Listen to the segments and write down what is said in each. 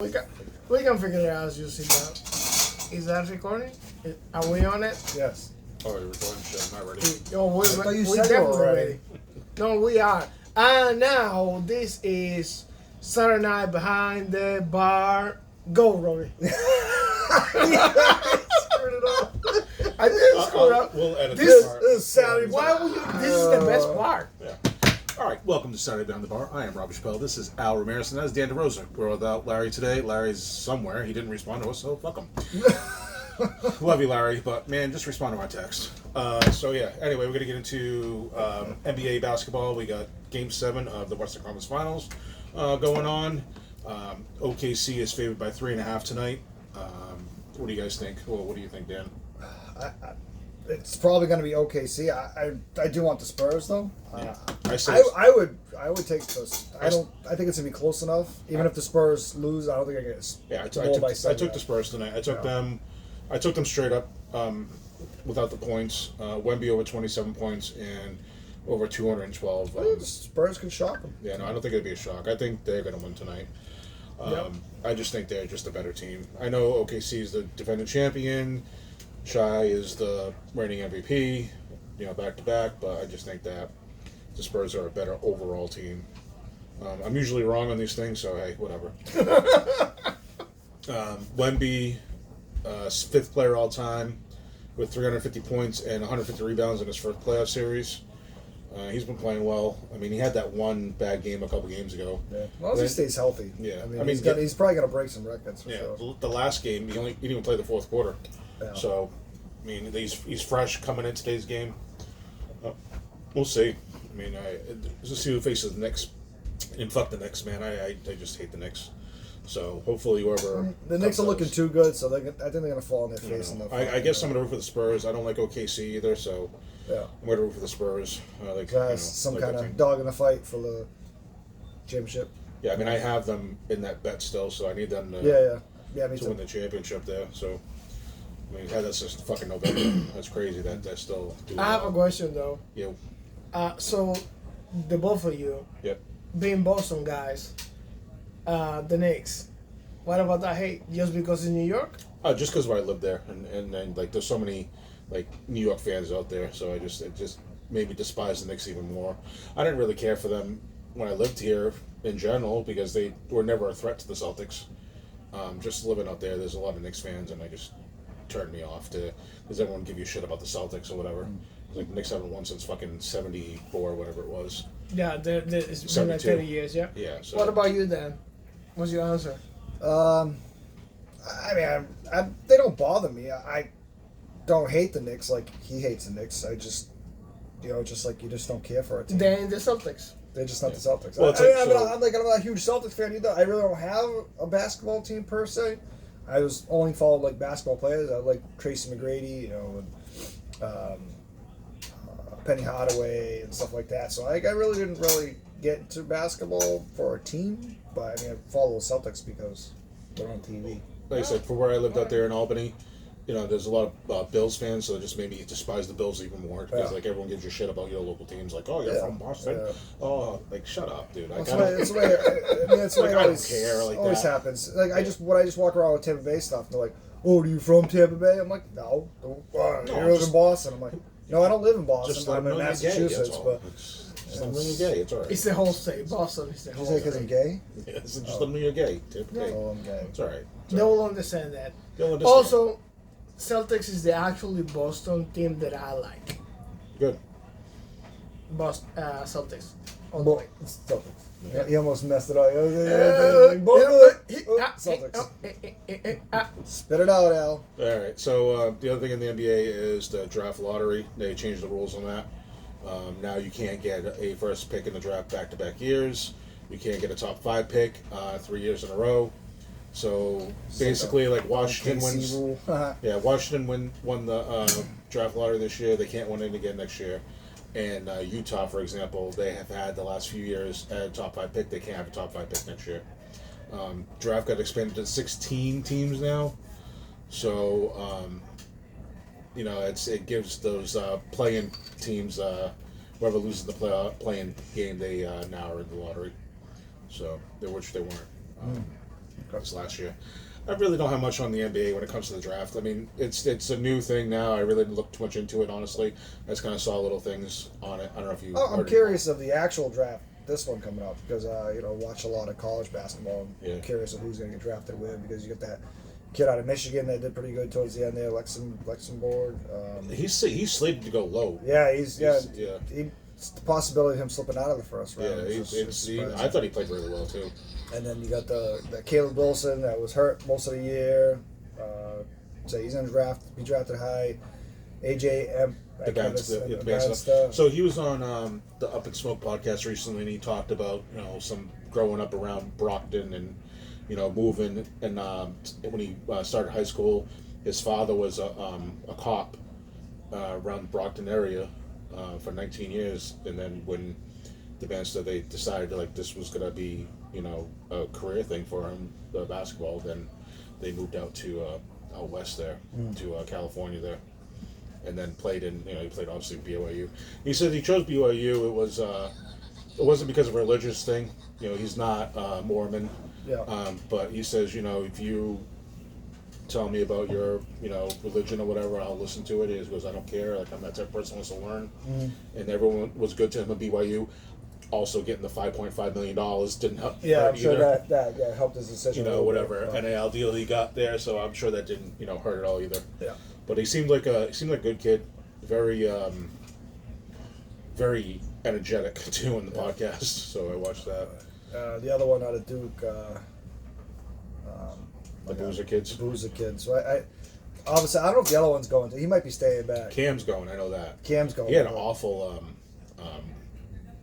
We can figure it out as you sit down. Is that recording? Are we on it? Yes. Oh, you're recording shit. I'm not ready. We said you definitely were ready. No, we are. And now this is Saturday Night Behind the Bar. Go, Rory. Screwed it up. I didn't screw it up. We'll edit This part. is Saturday. Why would you? This is the best part. Yeah. All right, welcome to Saturday Behind the Bar. I am Robbie Chappelle. This is Al Ramirez, and that's Dan DeRosa. We're without Larry today. Larry's somewhere. He didn't respond to us, so fuck him. Love you, Larry, but man, just respond to our text. So yeah, anyway, we're going to get into NBA basketball. We got Game 7 of the Western Conference Finals going on. OKC is favored by 3.5 tonight. What do you guys think? Well, what do you think, Dan? It's probably going to be OKC. I do want the Spurs though. Yeah. I would take this. I think it's gonna be close enough. Even if the Spurs lose, I don't think I get. Yeah, I took the Spurs tonight. I took them. I took them straight up without the points. Wemby over 27 points and over 212. The Spurs could shock them. Yeah, no, I don't think it'd be a shock. I think they're going to win tonight. I just think they're just a better team. I know OKC is the defending champion. Shai is the reigning MVP, back to back. But I just think that the Spurs are a better overall team. I'm usually wrong on these things, so hey, whatever. Wemby, 5th player all time, with 350 points and 150 rebounds in his first playoff series. He's been playing well. I mean, he had that one bad game a couple games ago. Yeah. As long as he stays healthy. Yeah. He's probably going to break some records for sure. The last game, he didn't even play the fourth quarter. Yeah. So, I mean, he's fresh coming in today's game. We'll see. I mean, let's see who faces the Knicks. And fuck the Knicks, man. I just hate the Knicks. So hopefully whoever the Knicks are looking too good, so I think they're going to fall on their face. I guess I'm going to root for the Spurs. I don't like OKC either, so yeah. I'm going to root for the Spurs. Some kind of dog in the fight for the championship. Yeah, I mean, I have them in that bet still, so I need them to, me too. win the championship there. So, I mean, that's just fucking November. That's crazy that they're still doing I have a question though. Yeah. So, the both of you, Yep. being Boston guys, the Knicks. What about that hate? Just because it's New York? Just because I live there, and like there's so many like New York fans out there, so it just made me despise the Knicks even more. I didn't really care for them when I lived here in general because they were never a threat to the Celtics. Just living out there, there's a lot of Knicks fans, and I just turned me off to does everyone give you shit about the Celtics or whatever. Like the Knicks haven't won since fucking 74, whatever it was. Yeah, it's been like 30 years, yeah? Yeah. So. What about you, Dan? What's your answer? They don't bother me. I don't hate the Knicks like he hates the Knicks. I just, just like you just don't care for it. Then the Celtics. They're just not the Celtics. Well, I'm not a huge Celtics fan either. I really don't have a basketball team per se. I was only followed like basketball players. I like Tracy McGrady, and Penny Hardaway and stuff like that. So I really didn't get into basketball for a team, but I follow the Celtics because they're on TV. Like I said, for where I lived out there in Albany, there's a lot of Bills fans, so it just made me despise the Bills even more because like everyone gives you shit about your local teams, like you're from Boston, like shut up, dude. Like, That's the way it I always, don't care. Like always that. happens. Like I just walk around with Tampa Bay stuff. And they're like, "Oh, are you from Tampa Bay?" I'm like, "No, you live in Boston." I'm like, "No, I don't live in Boston. I'm in Massachusetts." But just let me know you're gay. It's alright. It's the whole state. Boston is the whole state. Because I'm gay? Yeah, so just let me know you're gay. Oh, I'm gay. It's alright. They will understand that. They'll understand. Also, Celtics is the actually Boston team that I like. Good. Celtics. Celtics. Yeah. He almost messed it up. Celtics. Spit it out, Al. All right. So the other thing in the NBA is the draft lottery. They changed the rules on that. Now you can't get a first pick in the draft back-to-back years. You can't get a top 5 pick 3 years in a row. So basically, like Washington wins. Washington won the draft lottery this year. They can't win it again next year. And Utah, for example, they have had the last few years a top 5 pick. They can't have a top 5 pick next year. Draft got expanded to 16 teams now. So, it gives those play-in teams, whoever loses the play-in game, they now are in the lottery. So, which they weren't. this last year. I really don't have much on the NBA when it comes to the draft. I mean, it's a new thing now. I really didn't look too much into it, honestly. I just kind of saw little things on it. I don't know if you. I'm curious of the actual draft. This one coming up because watch a lot of college basketball. I'm curious of who's going to get drafted with because you get that kid out of Michigan that did pretty good towards the end there, Luxembourg. He's slated to go low. Yeah, it's the possibility of him slipping out of the first round. Yeah, I thought he played really well too. And then you got the Caleb Wilson that was hurt most of the year. So he's going to be drafted high. AJ Advanced. So he was on the Up and Smoke podcast recently, and he talked about some growing up around Brockton and moving. And when he started high school, his father was a cop around the Brockton area for 19 years, and then when the Advanced they decided this was going to be a career thing for him, the basketball, then they moved out to out west there to California there, and then played in he played obviously BYU. He said he chose BYU. It wasn't because of a religious thing. He's not Mormon. Yeah. But he says if you tell me about your religion or whatever, I'll listen to it. He goes, I don't care. I'm that type of person who wants to learn. And everyone was good to him at BYU. Also getting the $5.5 million didn't help. Yeah, I'm sure that helped his decision. Whatever NIL deal he got there, so I'm sure that didn't hurt at all either. Yeah. But he seemed like a good kid, very very energetic too in the podcast. So I watched that. The other one out of Duke. The Boozer Kids. Boozer Kids. So I obviously I don't know if the other one's going to. He might be staying back. Cam's going. I know that. Cam's going. He had an awful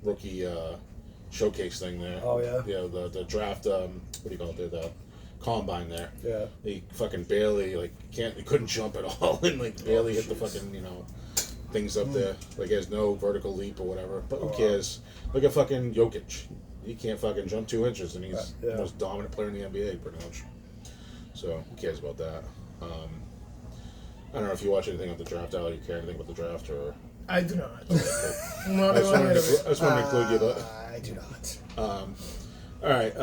rookie showcase thing there. Oh yeah. Yeah, the draft. What do you call it? The combine there. Yeah. He fucking barely he couldn't jump at all and barely hit the fucking things up there. He has no vertical leap or whatever. But who cares? Look at fucking Jokic. He can't fucking jump 2 inches, and he's the most dominant player in the NBA pretty much. So who cares about that? I don't know if you watch anything of the draft, Al. You care anything about the draft or? I do not. I just want to include you, but I do not. All right,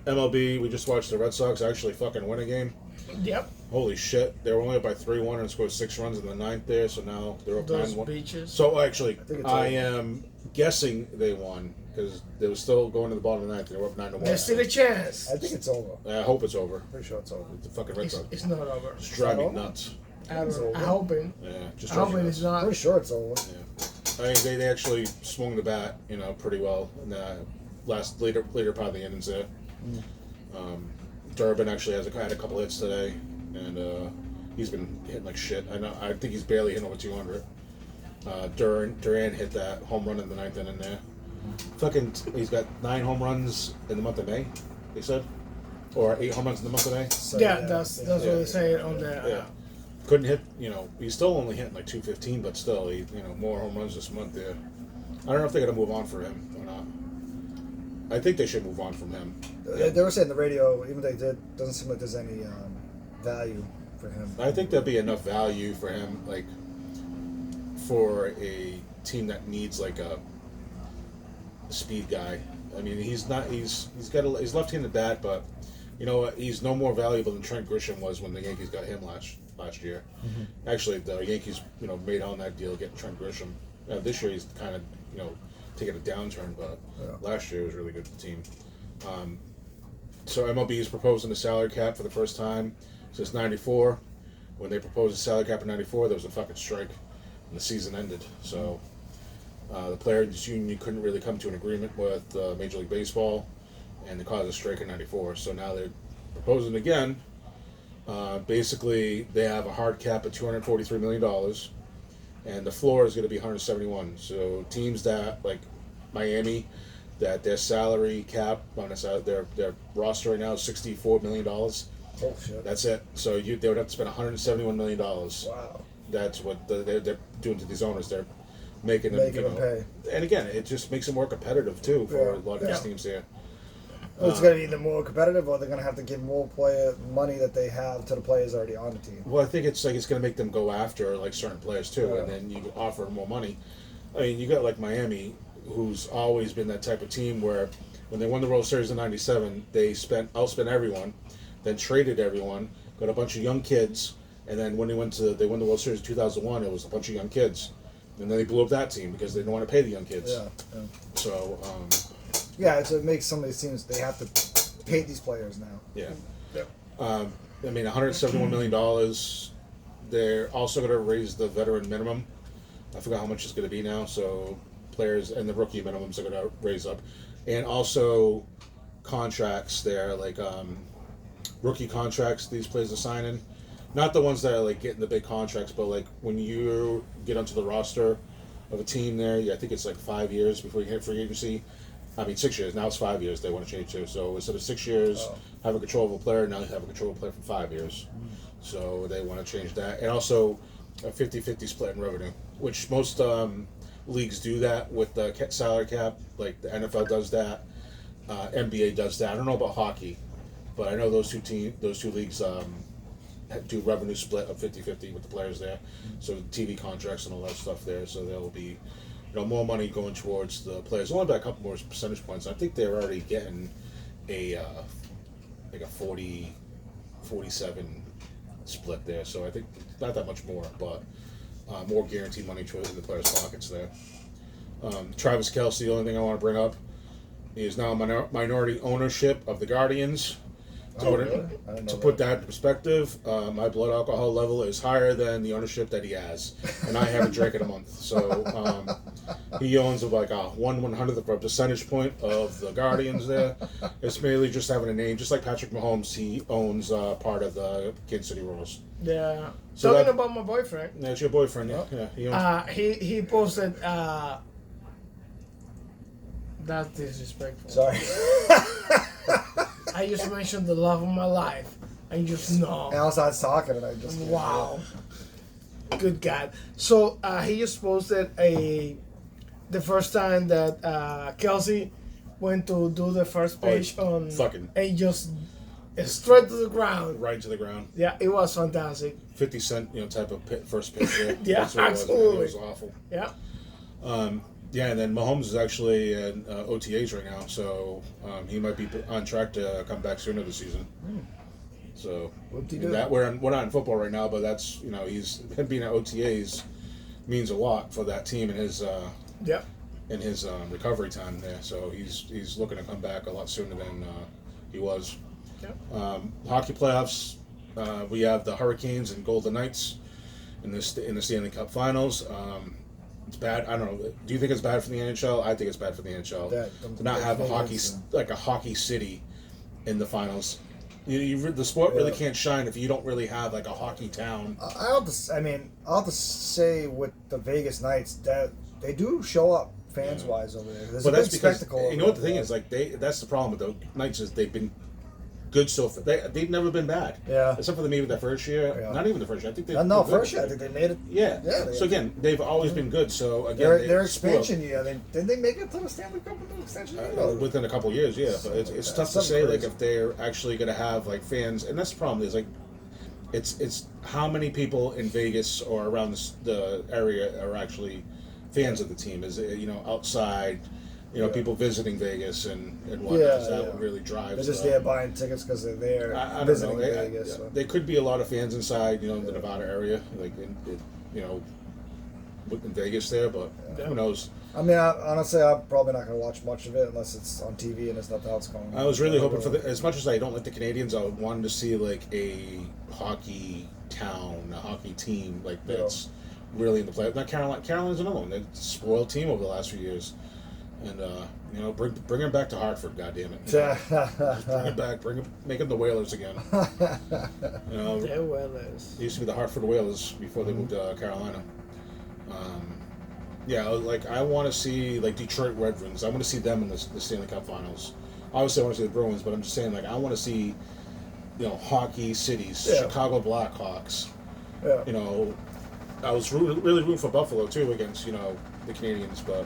MLB. We just watched the Red Sox actually fucking win a game. Yep. Holy shit! They were only up by 3-1 and scored 6 runs in the 9th there. So now they're up 9-1. Beaches. So actually, I over. am guessing they won because they were still going to the bottom of the 9th. They were up 9-1. There's still a chance. I think it's over. I hope it's over. Pretty sure it's over. The fucking Red Sox. It's not over. It's driving me over? nuts. I'm hoping. Yeah, just I'm driving me hoping nuts. it's not. Pretty sure it's over. Yeah. I mean, they actually swung the bat, pretty well in the later part of the innings there. Durbin actually had a couple hits today, and he's been hitting like shit. I think he's barely hitting over 200. Duran hit that home run in the 9th inning there. Fucking, he's got 9 home runs in the month of May. They said, or 8 home runs in the month of May. So, That's what they say on the. Yeah. Couldn't hit, he's still only hitting like 215, but still, more home runs this month there. I don't know if they're going to move on for him or not. I think they should move on from him. They were saying the radio, even though they did, doesn't seem like there's any value for him. I think there'll be enough value for him, for a team that needs a speed guy. I mean, he's left-handed bat, but he's no more valuable than Trent Grisham was when the Yankees got him last year. Mm-hmm. Actually, the Yankees made on that deal getting Trent Grisham. This year he's kind of taking a downturn, but last year was really good for the team. So MLB is proposing a salary cap for the first time since '94. When they proposed a salary cap in '94, there was a fucking strike, and the season ended. So the players' union couldn't really come to an agreement with Major League Baseball, and they caused a strike in '94. So now they're proposing again. Basically, they have a hard cap of $243 million, and the floor is going to be 171. So teams that like Miami, that their salary cap on their roster right now is $64 million. Oh shit! That's it. So they would have to spend $171 million. Wow. That's what they're doing to these owners. They're making them pay. And again, it just makes them more competitive too for a lot of these teams here. Well, it's going to be either more competitive, or they're going to have to give more player money that they have to the players already on the team. Well, I think it's going to make them go after certain players too, and then you offer more money. I mean, you got Miami, who's always been that type of team where When they won the World Series in '97, they outspent everyone, then traded everyone, got a bunch of young kids, and then when they won the World Series in 2001, it was a bunch of young kids, and then they blew up that team because they didn't want to pay the young kids. Yeah. So. It makes some of these teams they have to pay these players now. Yeah. Yeah. I mean, $171 million. They're also going to raise the veteran minimum. I forgot how much it's going to be now. So players and the rookie minimums are going to raise up, and also contracts there, like rookie contracts. These players are signing, not the ones that are like getting the big contracts, but like when you get onto the roster of a team there, I think it's like 5 years before you hit free agency. I mean, 6 years. Now it's 5 years. They want to change to. So instead of 6 years, have a control of a player, now you have a control of a player for 5 years. So they want to change that. And also a 50-50 split in revenue, which most leagues do that with the salary cap. Like the NFL does that. NBA does that. I don't know about hockey, but I know those two leagues do revenue split of 50-50 with the players there. So TV contracts and all that stuff there. So there will be more money going towards the players. Only by a couple more percentage points. I think they're already getting a 40-47 split there. So I think not that much more, but more guaranteed money in the players' pockets there. Travis Kelce, the only thing I want to bring up, he is now minority ownership of the Guardians. To put that in perspective, my blood alcohol level is higher than the ownership that he has, and I haven't drank in a month. So he owns like a 1/100th of a percentage point of the Guardians there. It's mainly just having a name, just like Patrick Mahomes. He owns part of the Kansas City Royals. Yeah. So Talking about my boyfriend. That's your boyfriend, yeah. He owns. He posted. That's disrespectful. Sorry. I just mentioned the love of my life, and you just know. And I was not talking, and I just wow. Good God! So he just posted the first time that Kelsey went to do the first page on fucking and just straight to the ground. Right to the ground. Yeah, it was fantastic. 50 Cent, type of first pitch there. Yeah, That's what absolutely. It was awful. Yeah. Yeah, and then Mahomes is actually in OTAs right now, so he might be on track to come back sooner this season. So that we're not in football right now, but that's him being at OTAs means a lot for that team and his recovery time there. So he's looking to come back a lot sooner than he was. Yep. Hockey playoffs, we have the Hurricanes and Golden Knights in the Stanley Cup Finals. It's bad. I don't know. Do you think it's bad for the NHL? I think it's bad for the NHL to not have a hockey city in the finals. The sport really can't shine if you don't really have like a hockey town. I'll have to say with the Vegas Knights that they do show up fans wise over there. There's a big spectacle. You know what the thing is? Like that's the problem with the Knights is they've been good so far. They've never been bad. Yeah. Except for maybe that first year. Yeah. Not even the first year. I think they. No, first year. I think they made it. Yeah. So again, they've always been good. So again, their expansion year. Didn't they make it to the Stanley Cup with the extension year? Within a couple of years, yeah. But it's tough to say like if they're actually going to have like fans, and that's the problem. Is like, it's how many people in Vegas or around the area are actually fans of the team. Is it outside. People visiting Vegas and whatnot. That would really drive. They're just there buying tickets because they're there visiting Vegas. So. There could be a lot of fans inside, the Nevada area, like in Vegas there, but who knows? I mean, honestly, I'm probably not going to watch much of it unless it's on TV and there's nothing else going on. I was really hoping as much as I don't like the Canadians, I wanted to see like a hockey town, a hockey team like that's really in the play. Not Carolina. Carolina's another one. They're a spoiled team over the last few years. And bring him back to Hartford, goddammit. Bring him back, make them the Whalers again. The Whalers. They used to be the Hartford Whalers before they moved to Carolina. I want to see like Detroit Red Wings. I want to see them in the Stanley Cup Finals. Obviously, I want to see the Bruins, but I'm just saying I want to see hockey cities, Chicago Blackhawks. Yeah. I was really rooting for Buffalo too against the Canadians, but.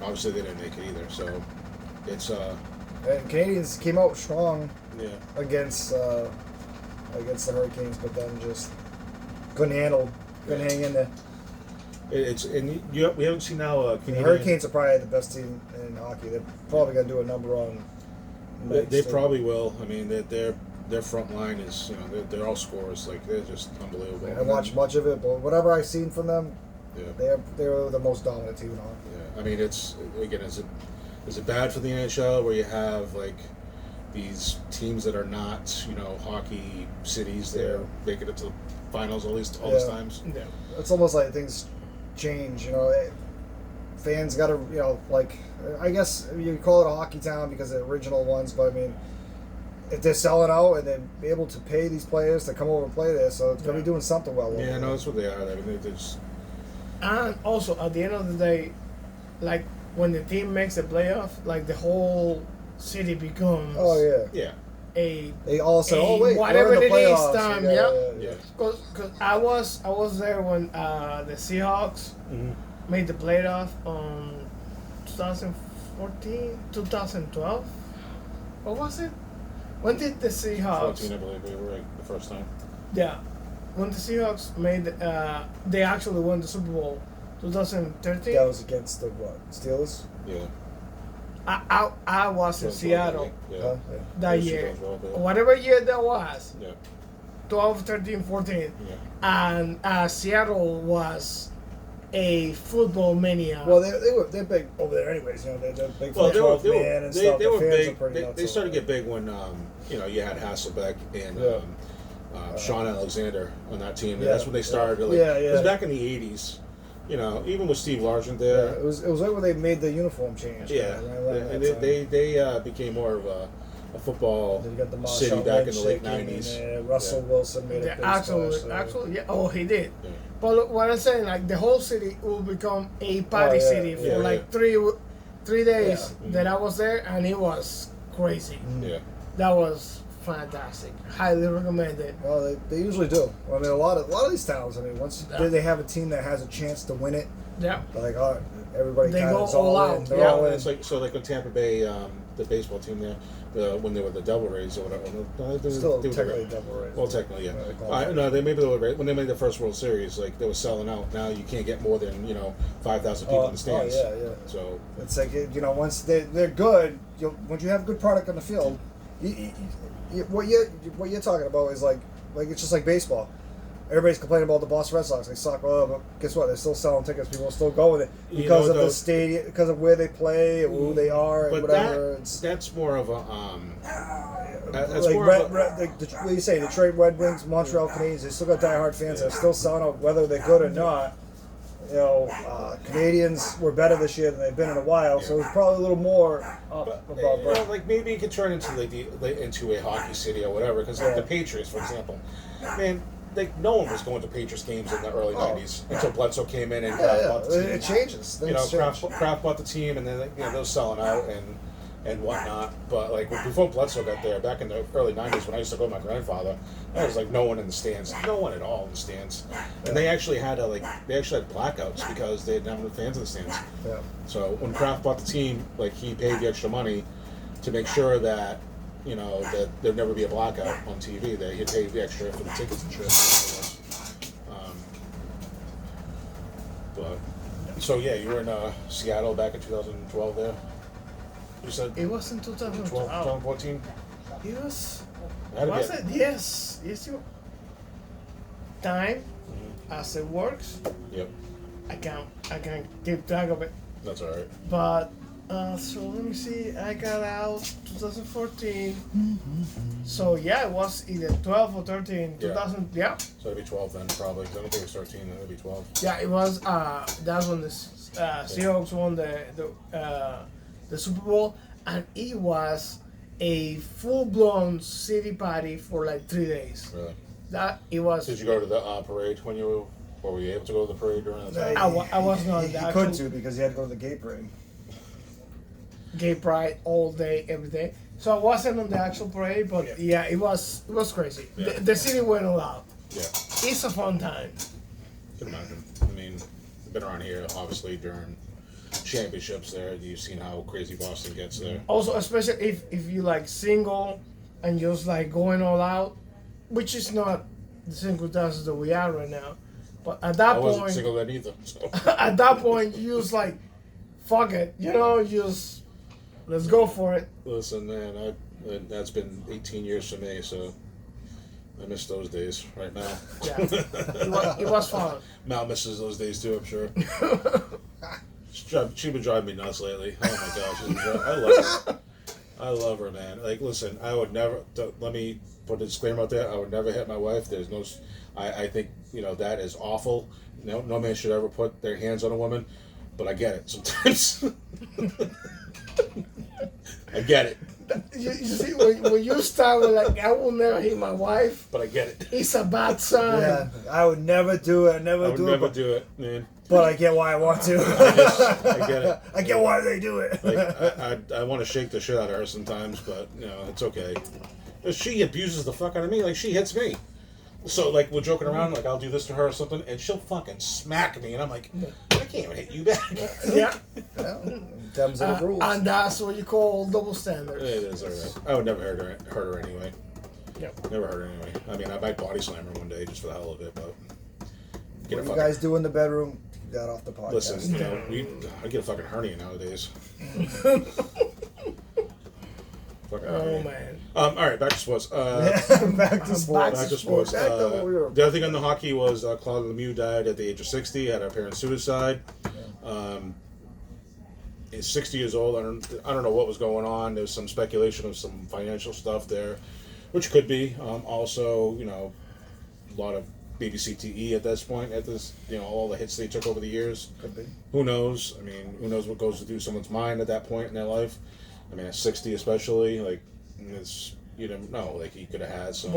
Obviously, they didn't make it either, so it's. And Canadians came out strong. Yeah. Against the Hurricanes, but then just couldn't hang in there. It's and we haven't seen now. The Canadian, Hurricanes are probably the best team in hockey. They're probably going to do a number on. They probably will. I mean, their front line is they're all scorers. Like they're just unbelievable. I watched much of it, but whatever I've seen from them, Yeah. they're the most dominant team in hockey. Yeah. I mean, it's again, is it bad for the NHL where you have like these teams that are not hockey cities? They're making it to the finals all these times. Yeah. It's almost like things change. Fans got to like I guess you call it a hockey town because they're original ones, but I mean, if they're selling out and they're able to pay these players to come over and play there, so it's gonna be doing something well. Yeah, no, that's what they are. I mean, they just. And also, at the end of the day, like when the team makes the playoff, like the whole city becomes. Oh yeah. Yeah. They all say, "Oh wait, whatever we're in the it is playoffs." time, Yeah. Cause I was there when the Seahawks made the playoff on 2014, 2012. What was it? When did the Seahawks? 14, I believe we were the first time. Yeah, when the Seahawks made, they actually won the Super Bowl, 2013. That was against the what? Steelers. Yeah. I was in Seattle Yeah. that Yeah, year. Seattle's well, yeah. Whatever year that was, Yeah. 12, 13, 14. Yeah. And Seattle was a football mania. Well, they're big over there, anyways. They're big. Well, for 12 man and stuff. they The were fans are big. pretty nuts They started to over get big when you had Hasselbeck and Sean Alexander on that team. And that's when they started. Like, it was back in the '80s. Even with Steve Largent there. Yeah, it was right when they made the uniform change. Yeah, and they became more of a football Then you got the city Marshawn back in the late Lynch '90s. and, Russell Wilson made a Yeah, big actually, splash, so. yeah. Oh, he did. Yeah. But look, what I'm saying, like the whole city will become a party city for like 3 days that I was there, and it was crazy. Yeah. That was fantastic. Highly recommend it. Well, they usually do. I mean, a lot of these towns. I mean, once they have a team that has a chance to win it, Yeah. they're like, all right, everybody They kind go of all all in. out. They're Yeah. all in. It's like when Tampa Bay, the baseball team there, when they were the Devil Rays or whatever. Still they were technically the- Devil Rays. Well, technically, yeah. They call it. No, when they made the first World Series, like they were selling out. Now you can't get more than 5,000 people in the stands. Oh, yeah. So It's like once they're good, once you have good product on the field, what you're talking about is like it's just like baseball. Everybody's complaining about the Boston Red Sox. They suck. Well, but guess what? They're still selling tickets. People are still going there because of the stadium, because of where they play, and who they are, and but whatever. that's more of a that's like more of a, what do you say? Detroit Red Wings, Montreal Canadiens. They still got diehard fans that are still selling out, whether they're good or not. Canadians were better this year than they've been in a while, so it's probably a little more up above. like maybe you could turn into into a hockey city or whatever. Because like the Patriots, for example, man. Like no one was going to Patriots games in the early '90s until Bledsoe came in and Kraft bought the team. It changes. Things change. Kraft bought the team, and then they were selling out and whatnot. But like before Bledsoe got there, back in the early '90s, when I used to go with my grandfather, there was like no one in the stands, no one at all in the stands, and they actually had blackouts because they didn't have enough fans in the stands. Yeah. So when Kraft bought the team, like he paid the extra money to make sure that. That there'd never be a blackout on TV. That he'd pay the extra for the tickets and shit. But so yeah, you were in Seattle back in 2012. There, you said It was in 2012. 2014. It was. Had to be Was it? Yes. You. Time, as it works, Yep, I can keep track of it. that's all right. But so let me see. I got out 2014. So yeah, it was either 12 or 13. Yeah. 2000. Yeah. So it'd be 12 then, probably. 'Cause I don't think it was 13. Then it'd be 12. Yeah, it was. That's when the Seahawks won the Super Bowl, and it was a full-blown city party for like 3 days. Really? That it was. Did you go to the parade when you were? Or were you able to go to the parade during that time? I was not He the couldn't actual because he had to go to the gay parade. gay pride all day, every day. So I wasn't on the actual parade, but yeah, it was crazy. Yeah. The city went all out. Yeah, It's a fun time. I can imagine. I mean, I've been around here obviously during championships. There, you've seen how crazy Boston gets there. Also, especially if you like single and just like going all out, which is not the circumstances that we are right now. But at that I wasn't point, single then either. So. at that point, you was like, fuck it, you know, just let's go for it. Listen, man, that's been 18 years for me, so I miss those days right now. Yeah, it was fun. Mal misses those days too, I'm sure. She's been driving me nuts lately. Oh my gosh, I love her. I love her, man. Like, listen, I would never. Let me put a disclaimer out there. I would never hit my wife. There's no. I think that is awful. No man should ever put their hands on a woman. But I get it sometimes. I get it. You see, when you start with like, I will never hit my wife, but I get it. It's a bad sign. Yeah, I would never do it. I would never do it, man. But I get why I want to. I get it. I get why they do it. Like, I want to shake the shit out of her sometimes, but it's okay. She abuses the fuck out of me. Like, she hits me. So, like, we're joking around, like, I'll do this to her or something, and she'll fucking smack me, and I'm like, I can't even hit you back. Yeah. Terms of the rules. And that's what you call double standards. It is, alright. I would never hurt her anyway. Yep. Never hurt her anyway. I mean, I might body slam her one day just for the hell of it, but... What you guys do in the bedroom, that off the podcast. Listen, I get a fucking hernia nowadays. Oh man. All right, back to sports. Back to sports. Back to sports. The other thing on the hockey was Claude Lemieux died at the age of 60, had apparent suicide. He's 60 years old. I don't know what was going on. There's some speculation of some financial stuff there, which could be. Also, a lot of BBCTE at this point. At this, all the hits they took over the years. Could be. Who knows? I mean, who knows what goes through someone's mind at that point in their life? I mean, at 60 especially, like, you don't know. Like, he could have had some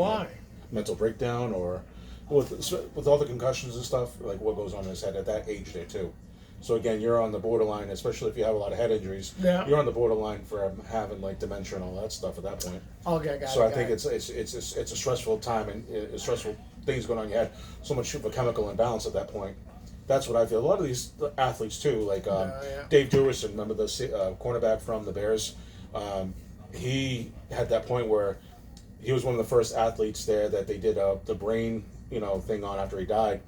mental breakdown, or with all the concussions and stuff, like, what goes on in his head at that age there, too. So, again, you're on the borderline, especially if you have a lot of head injuries. Yeah. You're on the borderline for having, like, dementia and all that stuff at that point. Okay, got it. So I think it's a stressful time, and it's stressful things going on in your head. So much of a chemical imbalance at that point. That's what I feel. A lot of these athletes, too, like Dave Duerson, remember the cornerback from the Bears? He had that point where he was one of the first athletes there that they did the brain, thing on after he died,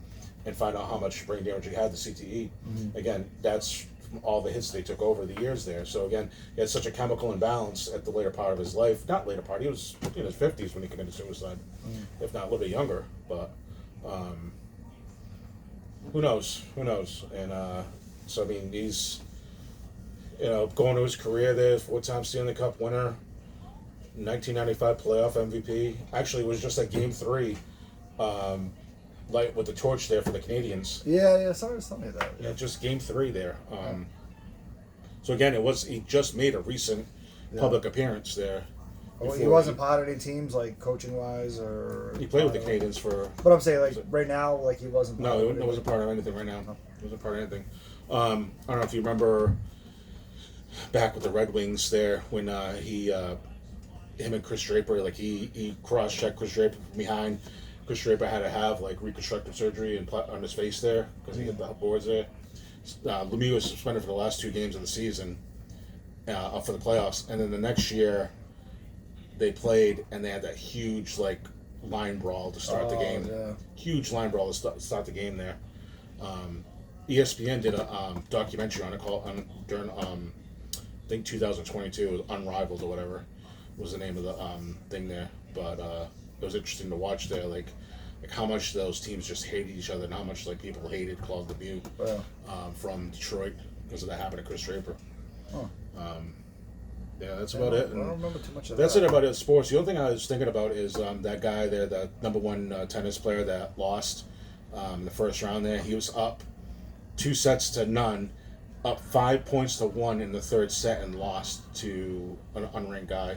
and find out how much brain damage he had, the CTE. Mm-hmm. Again, that's from all the hits they took over the years there. So again, he had such a chemical imbalance at the later part of his life. Not later part, he was in his 50s when he committed suicide, if not a little bit younger. But who knows? And so I mean, he's going to his career there, 4-time Stanley Cup winner, 1995 playoff MVP. Actually, it was just like Game 3, like with the torch there for the Canadians. Yeah, somebody told me that. Yeah, just Game 3 there. So again, he just made a recent public appearance there. Oh, he wasn't part of any teams, like, coaching-wise, or... He played with the Canadians for... But I'm saying, like, right now, like, he wasn't part of it. No, he wasn't part of anything right now. No. He wasn't part of anything. I don't know if you remember back with the Red Wings there, when him and Chris Draper, like, he cross-checked Chris Draper from behind. Chris Draper had to have, like, reconstructive surgery on his face there, because he had the boards there. Lemieux was suspended for the last 2 games of the season for the playoffs. And then the next year... they played, and they had that huge, like, line brawl to start the game. Yeah. Huge line brawl to start the game there. ESPN did a documentary on it during I think 2022. It was Unrivaled or whatever was the name of the thing there. But it was interesting to watch there, like how much those teams just hated each other, and how much like people hated Claude Lemieux from Detroit because of that happened to Chris Draper. Yeah, that's about it. I don't remember too much of that's that. That's it about it. Sports. The only thing I was thinking about is that guy there, the number 1 tennis player that lost in the first round there. He was up 2 sets to none, up 5 points to 1 in the third set, and lost to an unranked guy.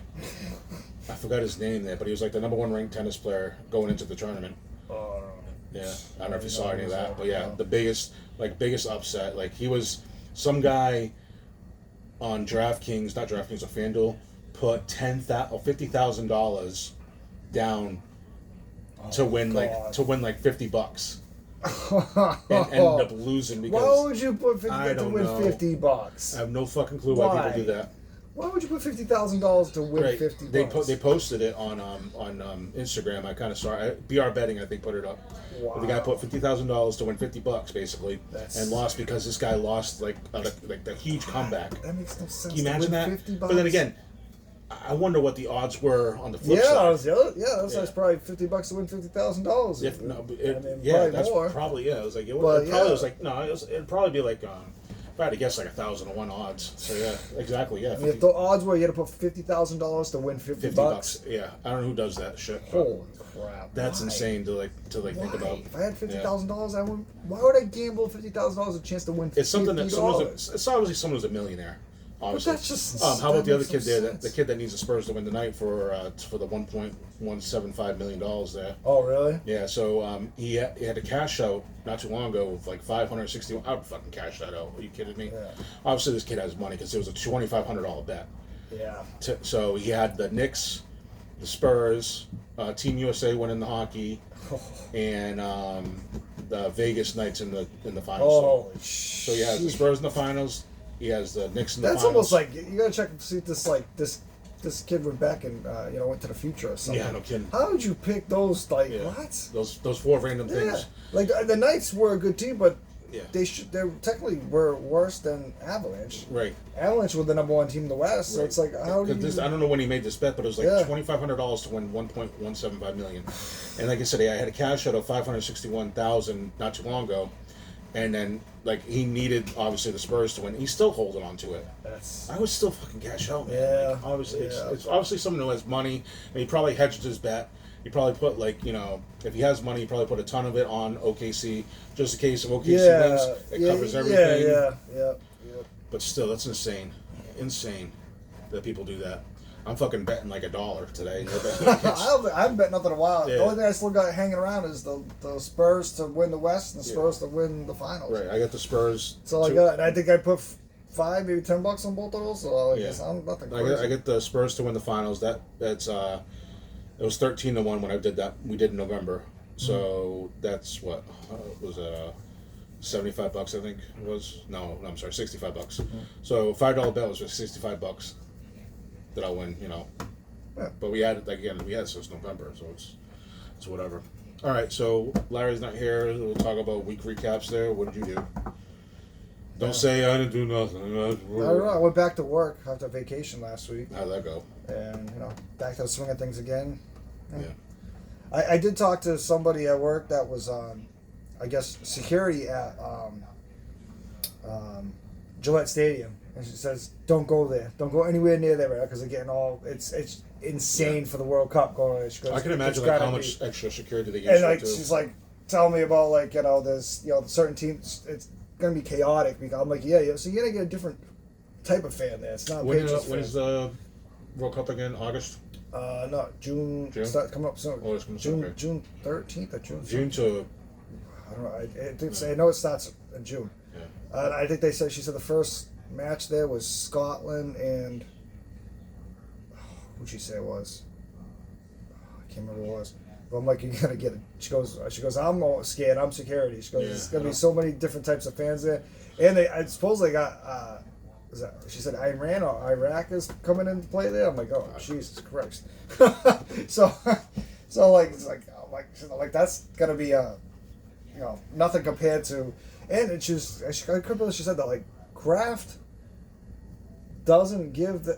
I forgot his name there, but he was like the number 1 ranked tennis player going into the tournament. Oh, yeah, I don't know if you saw any of that, but yeah, the biggest upset. Like, he was some guy on DraftKings, not DraftKings, or FanDuel, put $50,000 down to win like $50 and ended up losing because why would you put $50 to win $50? I have no fucking clue why people do that. Why would you put $50,000 to win Right. $50? They posted it on Instagram. I kind of saw it. BR Betting, I think, put it up. Wow. The guy put $50,000 to win $50 basically, and lost because this guy lost like the huge comeback. That makes no sense. Can you imagine that? $50? But then again, I wonder what the odds were on the flip Yeah, side. that's probably $50 to win $50,000. If no, Probably that's more. probably It was like it But, probably was like no, it'd probably be like if I had to guess like 1,000 to 1 odds. So yeah, exactly. Yeah, I mean, if the odds were you had to put $50,000 to win $50. Yeah, I don't know who does that shit. Holy crap! That's Why? insane to think about. If I had $50,000, I would. Why would I gamble $50,000 a chance to win? It's something that $50? it's obviously someone who's a millionaire. Obviously. But that's just. How about the other that kid makes no there? sense. The kid that needs the Spurs to win tonight for the $1.175 million there. Oh really? Yeah, so he had a cash out not too long ago of like $561. I would fucking cash that out. Are you kidding me? Yeah. Obviously, this kid has money because it was a $2,500 bet. Yeah. So he had the Knicks, the Spurs, Team USA winning the hockey, and the Vegas Knights in the finals. Holy So he has the Spurs in the finals. He has the Knicks in the That's finals. almost like you gotta check and see if this kid went back and went to the future or something. Yeah, no kidding. How would you pick those? Like Yeah. what? Those four random Yeah, things. like the Knights were a good team, but Yeah. they technically were worse than Avalanche. Right. Avalanche were the number one team in the West, so Right. it's like how do you? I don't know when he made this bet, but it was like Yeah. $2,500 to win $1.175 million. And like I said, I had a cash out of $561,000 not too long ago, and then like he needed obviously the Spurs to win. He's still holding on to it. I would still fucking cash out, man. Yeah. Like, obviously, Yeah. it's obviously someone who has money, and he probably hedged his bet. He probably put if he has money, he probably put a ton of it on OKC, just in case if OKC wins, it covers everything. Yeah. But still, that's insane. Insane that people do that. I'm fucking betting like $1 today. I haven't bet nothing in a while. Yeah. The only thing I still got hanging around is the Spurs to win the West and the Spurs to win the finals. Right, I got the Spurs. That's all I got. And I think I put $5, maybe $10 on both of those. So I Yeah. guess I'm nothing I crazy. get the Spurs to win the finals. That's it was 13-1 when I did that. We did in November. So that's what was it? $75, I think it was. No, I'm sorry, $65. So $5 bet was for $65 that I'll win. Yeah. But we had it again. We had it since November, so it's whatever. All right, so Larry's not here. We'll talk about week recaps. There, what did you do? Don't say I didn't do nothing. I don't know. I went back to work after vacation last week, How'd that go? and back to the swing of things again. Yeah. I did talk to somebody at work that was, I guess, security at Gillette Stadium, and she says, "Don't go there. Don't go anywhere near there, right? Because they're getting all it's insane for the World Cup going there." She goes, I can "It's imagine gotta how be." much extra security they And get like too. she's like telling me about there's certain teams it's gonna be chaotic because I'm like yeah so you're gonna get a different type of fan there. It's not When Patriots is fans. the World Cup again? August? No, June. June? Start coming up soon. Oh, it's coming soon, okay. June 13th or June. June to I don't know. I didn't say. I know it starts in June. yeah. I think she said the first match there was Scotland and who'd she say it was? I can't remember what it was. But I'm like, you're gonna get it. She goes, I'm all scared. I'm security. She goes, Yeah, there's gonna I be know. so many different types of fans there, and I suppose they got. She said Iran or Iraq is coming into play there. I'm like, oh Jesus Christ! so it's like that's gonna be nothing compared to, and I couldn't believe she said that like Kraft doesn't give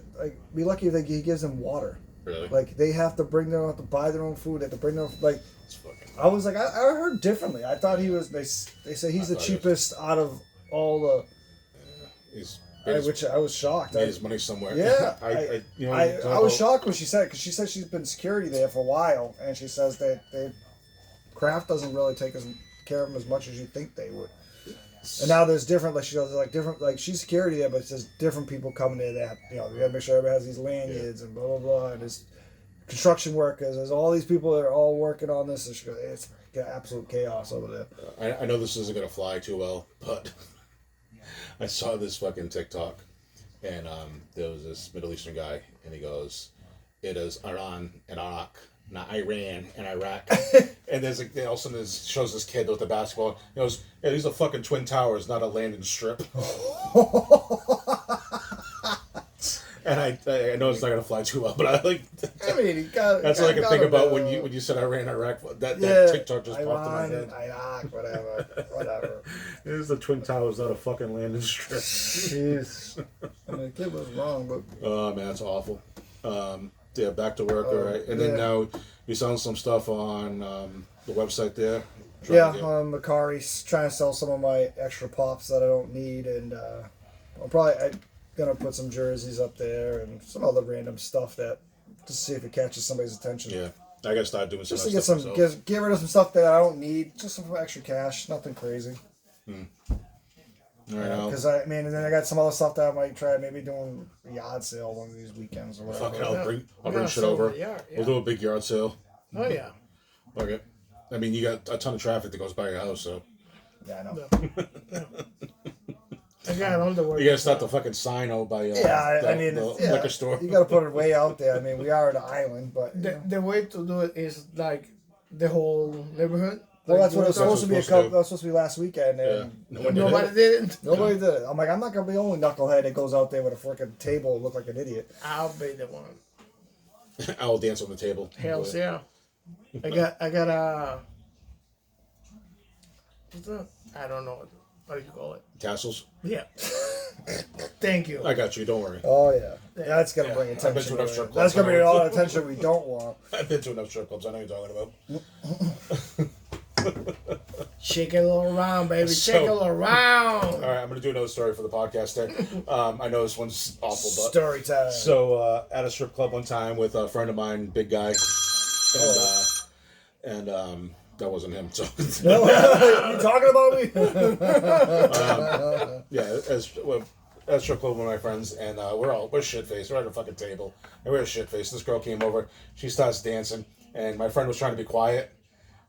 be lucky if he gives them water. Really? Like they have to buy their own food. They have to bring their own, like. It's fucking. I was like, I heard differently. I thought he was. They say he's the cheapest out of all the. He's Which I was shocked. made his money somewhere. Yeah, I I was shocked when she said because she said she's been security there for a while, and she says that Kraft doesn't really take care of them as much as you think they would. And now there's different, like she goes, like she's security there, but it's just different people coming in that we gotta make sure everybody has these lanyards and blah blah blah, and there's construction workers, there's all these people that are all working on this, and she goes, it's absolute chaos over there. I know this isn't gonna fly too well, but I saw this fucking TikTok, and there was this Middle Eastern guy, and he goes, "It is Iran and Iraq, not Iran and Iraq." And there's all of a sudden it shows this kid with the basketball. He goes, "Yeah, these are fucking twin towers, not a landing strip." And I know it's not gonna fly too well, but I like. I mean, you got, that's all I can think about when you said Iran Iraq. That TikTok just popped in my head. Iraq, whatever. It is the Twin Towers, not a fucking landing strip. Jeez. I mean, the kid was wrong, but. Oh man, that's awful. Yeah, back to work, all right. And then now you're selling some stuff on the website there. Macari's trying to sell some of my extra pops that I don't need, and I'm gonna put some jerseys up there and some other random stuff that just to see if it catches somebody's attention. Yeah, I gotta start doing some just to stuff myself. Get rid of some stuff that I don't need, just some extra cash, nothing crazy. All right, because and then I got some other stuff that I might try maybe doing a yard sale one of these weekends or whatever. Fuck it, I'll bring shit over. We'll do a big yard sale. Oh yeah. Okay. I mean, you got a ton of traffic that goes by your house, so. Yeah, I know. I got underwear. You gotta start the fucking sign out by the liquor store. You gotta put it way out there. I mean, we are an island, but the way to do it is like the whole neighborhood. Well, like that's what it was supposed to be. That was supposed to be last weekend, and nobody did it. Nobody did it. I'm like, I'm not gonna be the only knucklehead that goes out there with a freaking table and look like an idiot. I'll be the one. I'll dance on the table. Hells yeah. I got a. What's that? I don't know. What do you call it? Tassels? Yeah. Thank you. I got you. Don't worry. Oh yeah, that's gonna bring attention. I've been to enough strip clubs. That's gonna bring a lot of attention we don't want. I've been to enough strip clubs. I know what you're talking about. Shake it all around, baby. Shake it all around. All right, I'm gonna do another story for the podcast there. I know this one's awful, but story time. So at a strip club one time with a friend of mine, big guy, and that wasn't him. So no, you talking about me? Yeah, at a strip club with my friends, and we're shit faced. We're at a fucking table, and we're shit faced. This girl came over. She starts dancing, and my friend was trying to be quiet,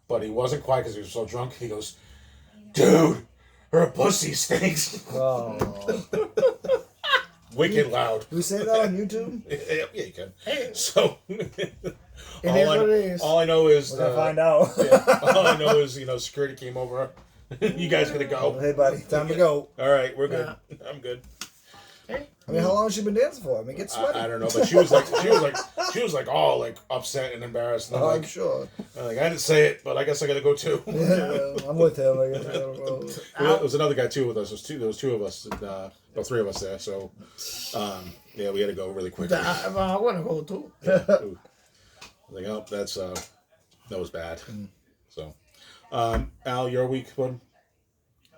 but he wasn't quiet because he was so drunk. He goes, "Dude, her pussy stinks." Oh. Wicked loud. Can we say that on YouTube? Yeah, you can. So all I know is we're gonna find out. all I know is security came over. You guys gonna go? Hey buddy, time to go. All right, we're good. I'm good. Hey. I mean, how long has she been dancing for? I mean, get sweaty. I don't know, but she was like all upset and embarrassed. And I'm sure. I didn't say it, but I guess I gotta go too. Yeah, I'm with him. I guess. There was another guy too with us. There was two of us. Three of us there. So, yeah, we had to go really quick. I want to go too. Yeah. Like, oh, that was bad. So, Al, your week, bud?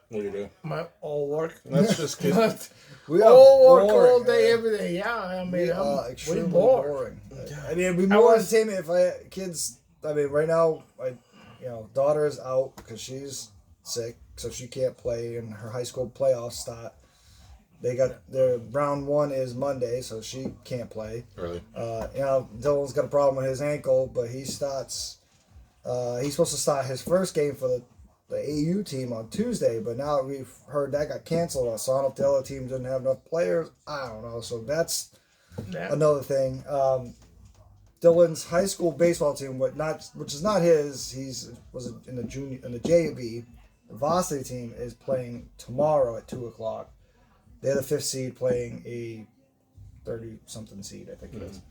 What do you do? My all work. That's just good. We all work all day, every day. Yeah, I mean, I'm extremely boring. I mean, it'd be more entertainment if I had kids. I mean, right now, daughter is out because she's sick, so she can't play, and her high school playoffs start. They got their round 1 is Monday, so she can't play. Really? Dylan's got a problem with his ankle, but he starts. He's supposed to start his first game for the AU team on Tuesday, but now we've heard that got canceled. So I don't know if the other team didn't have enough players. I don't know. So that's another thing. Dylan's high school baseball team, which is not his. Was in the JV. The varsity team is playing tomorrow at 2:00. They're the 5th seed playing a 30-something seed, I think it is.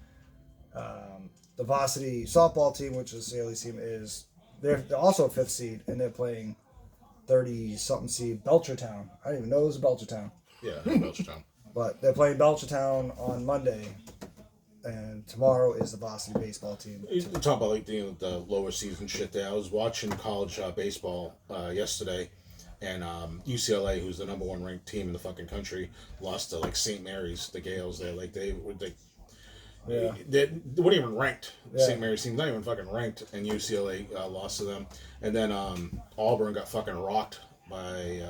The varsity softball team, which is Sally's team, they're also a 5th seed, and they're playing 30-something seed Belchertown. I didn't even know it was Belchertown. Yeah, Belchertown. But they're playing Belchertown on Monday, and tomorrow is the varsity baseball team. You talk about the lower season shit there. I was watching college baseball yesterday, and UCLA, who's the number 1 ranked team in the fucking country, lost to St. Mary's, the Gales. They weren't even ranked. Yeah. St. Mary's team not even fucking ranked, and UCLA lost to them. And then Auburn got fucking rocked by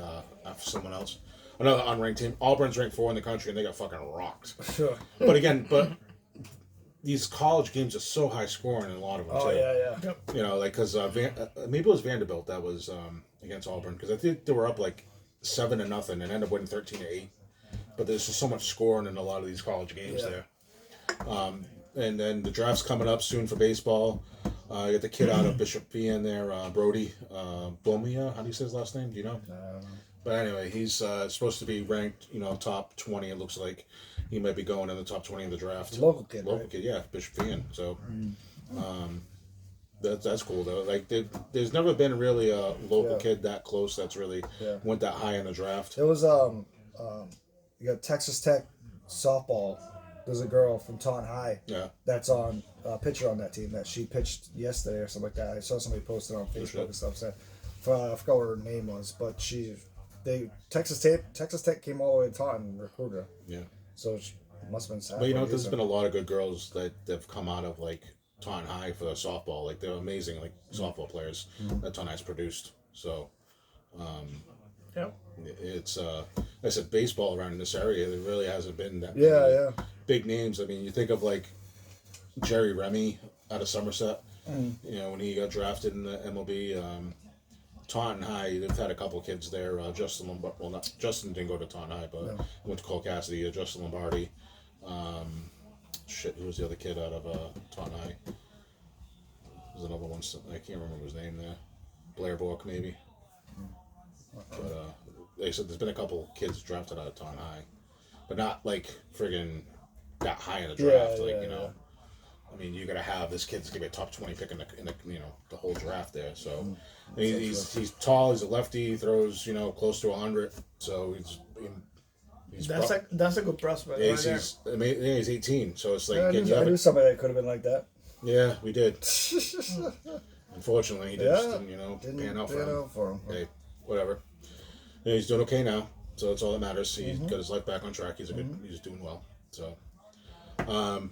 someone else, another unranked team. Auburn's ranked 4 in the country, and they got fucking rocked. Sure. But these college games are so high scoring in a lot of them too. Oh yeah. Because maybe it was Vanderbilt that was against Auburn, because I think they were up 7-0 and ended up winning 13-8. But there's just so much scoring in a lot of these college games there. And then the draft's coming up soon for baseball. You got the kid out of Bishop V in there, Brody Blomia. How do you say his last name? Do you know? But anyway, he's supposed to be ranked, top 20. It looks like he might be going in the top 20 of the draft. Local kid, Local right? kid, yeah, Bishop Fian. So, that's cool though. Like there's never been really a local kid that close that's really went that high in the draft. There was you got Texas Tech softball. There's a girl from Taunton High. Yeah. That's on pitcher on that team that she pitched yesterday or something like that. I saw somebody posted on Facebook and stuff. So I forgot what her name was, but Texas Tech came all the way to Taunton and recruited her. Yeah. So it must have been sad. But there's been a lot of good girls that have come out of like Taunton High for softball. Like they're amazing, like softball players that Taunton High's produced. So, it's like I said, baseball around in this area. There really hasn't been that many big names. I mean, you think of like Jerry Remy out of Somerset. You know, when he got drafted in the MLB. Taunton High, they've had a couple of kids there. Justin Lombardi, well, not Justin didn't go to Taunton High, but went to Cole Cassidy. Justin Lombardi. Who was the other kid out of Taunton High? There's another one. I can't remember his name there. Blair Bork, maybe. But they said there's been a couple kids drafted out of Taunton High, but not like friggin' that high in the draft. I mean, you gotta have this kid's gonna be a top 20 pick in the the whole draft there. So he's tall. He's a lefty. He throws close to 100. So that's a good prospect. He's 18. So it's like I knew somebody that could have been like that. Yeah, we did. Unfortunately, he didn't pan out for him. Hey, whatever. Yeah, he's doing okay now. So that's all that matters. He's got his life back on track. He's he's doing well. So, all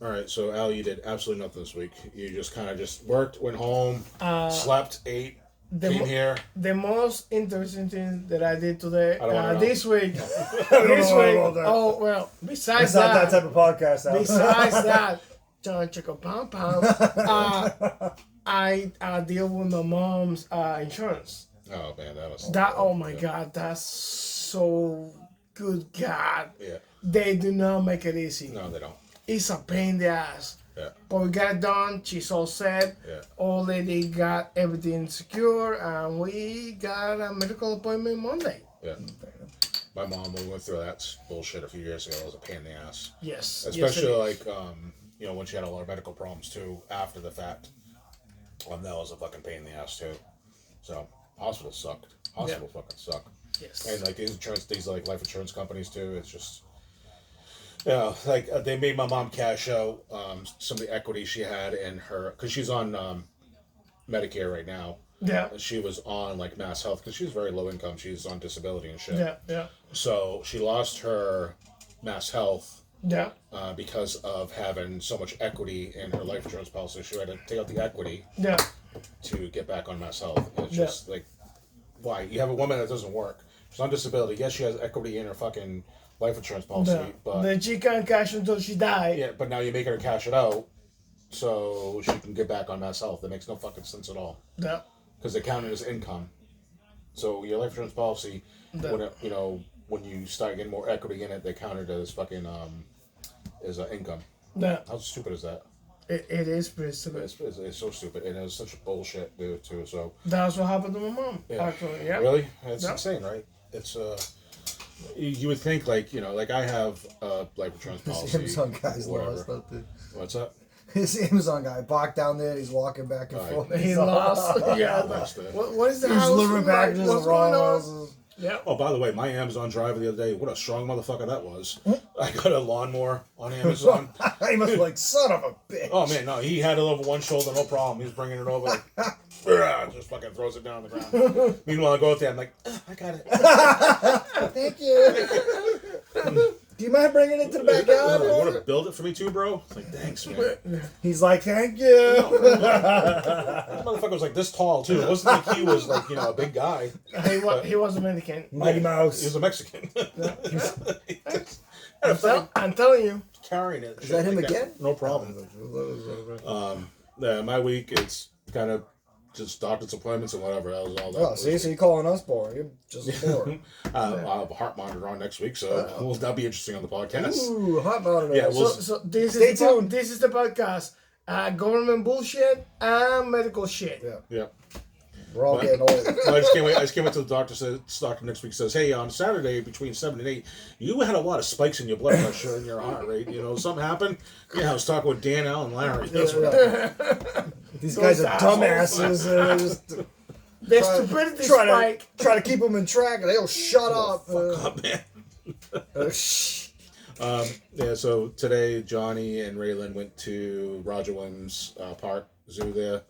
right. So Al, you did absolutely nothing this week. You just kind of worked, went home, slept, ate, came here. The most interesting thing that I did today, this week, oh well. Besides it's not that type of podcast. Al. Besides that, John Chico Pom Pom, I deal with my mom's insurance. Oh man, that was Oh my God, that's so good. God, yeah. They do not make it easy. No, they don't. It's a pain in the ass. Yeah. But we got it done. She's all set. Yeah. All lady got everything secure, and we got a medical appointment Monday. Yeah. My mom, when we went through that bullshit a few years ago, it was a pain in the ass. Yes. Especially when she had a lot of medical problems too after the fact. That was a fucking pain in the ass too. So hospitals sucked. Hospitals fucking suck. Yes. And like these like life insurance companies too. It's just. They made my mom cash out some of the equity she had in her, because she's on Medicare right now. Yeah. She was on like Mass Health because she's very low income. She's on disability and shit. Yeah. So she lost her Mass Health. Yeah. Because of having so much equity in her life insurance policy, she had to take out the equity. Yeah. To get back on Mass Health. And it's just like, why? You have a woman that doesn't work. She's on disability. Yes, she has equity in her fucking life insurance policy, but then she can't cash until she died. Yeah, but now you're making her cash it out so she can get back on Mass Health. That makes no fucking sense at all. Yeah. Because they count it as income. So your life insurance policy, when you start getting more equity in it, they count it as fucking as income. Yeah. How stupid is that? It is pretty stupid. It's so stupid, and it's such bullshit, dude. Too. So that's what happened to my mom. Yeah. Actually, yeah. Really? It's insane, right? It's You would think like I have a life insurance policy. His Amazon guy's whatever. lost out there. What's up? His Amazon guy parked down there. He's walking back and forth. He lost. Yeah. What is the house? He's delivering packages What's of wrong going on? houses. Yeah. Oh, by the way, my Amazon driver the other day, what a strong motherfucker that was. I got a lawnmower on Amazon. He must be like, son of a bitch. Oh, man, no, he had it over one shoulder, no problem. He was bringing it over, like, just fucking throws it down on the ground. Meanwhile, I go out there, I'm like, I got it. Thank you. Do you mind bringing it to the backyard? You want to build it for me too, bro? It's like, thanks, man. He's like, thank you. That motherfucker was like this tall, too. It wasn't like he was, like, a big guy. He was a Dominican. Mighty Mouse. He was a Mexican. I'm telling you. Carrying it. Is that him again? No problem. My week, it's kind of just doctor's appointments and whatever. That was all that. Oh, see, so you're calling us boring. You're just boring. I'll have a heart monitor on next week, so that'll be interesting on the podcast. Ooh, heart monitor. Yeah, So stay tuned. This is the podcast. Government bullshit and medical shit. Yeah. We're all getting old. Well, I just can't wait till the doctor next week says, hey, on Saturday between 7 and 8, you had a lot of spikes in your blood pressure and your heart rate. Something happened? Yeah, I was talking with Dan, Al, and Larry. That's These guys are dumbasses. The stupidity spike. Try to keep them in track, and they'll shut up. Fuck up, man. Yeah, so today Johnny and Raylan went to Roger Williams Park Zoo there.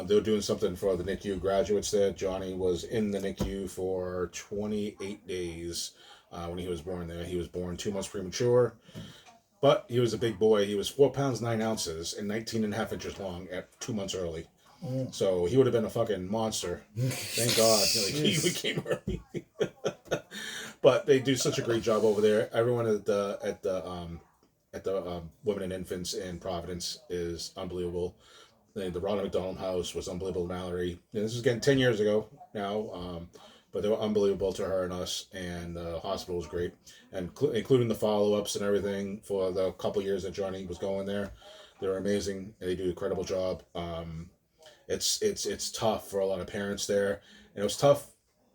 They were doing something for the NICU graduates there. Johnny was in the NICU for 28 days when he was born there. He was born 2 months premature, but he was a big boy. He was 4 pounds 9 ounces and 19 and a half inches long at 2 months early. So he would have been a fucking monster. Thank God he came early. But they do such a great job over there. Everyone at the Women and Infants in Providence is unbelievable. The Ronald McDonald House was unbelievable. Mallory, and this is again 10 years ago now, but they were unbelievable to her and us. And the hospital was great, and including the follow-ups and everything for the couple years that Johnny was going there. They were amazing. And they do an incredible job. It's tough for a lot of parents there, and it was tough